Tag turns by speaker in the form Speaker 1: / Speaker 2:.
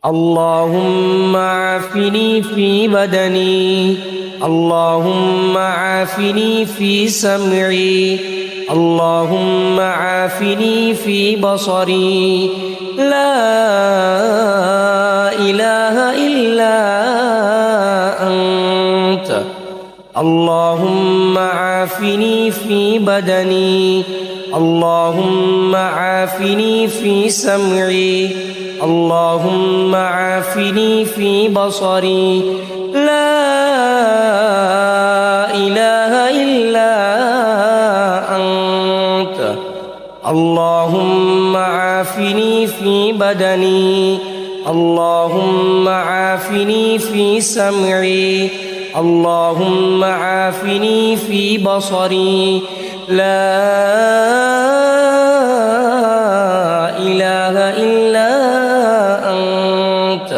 Speaker 1: اللهم عافني في بدني، اللهم عافني في سمعي، اللهم عافني في بصري. لا إله إلا أنت. اللهم عافني في بدني، اللهم عافني في سمعي، اللهم عافني في بصري. لا إله إلا أنت. اللهم عافني في بدني، اللهم عافني في سمعي، اللهم عافني في بصري. لا إله إلا أنت.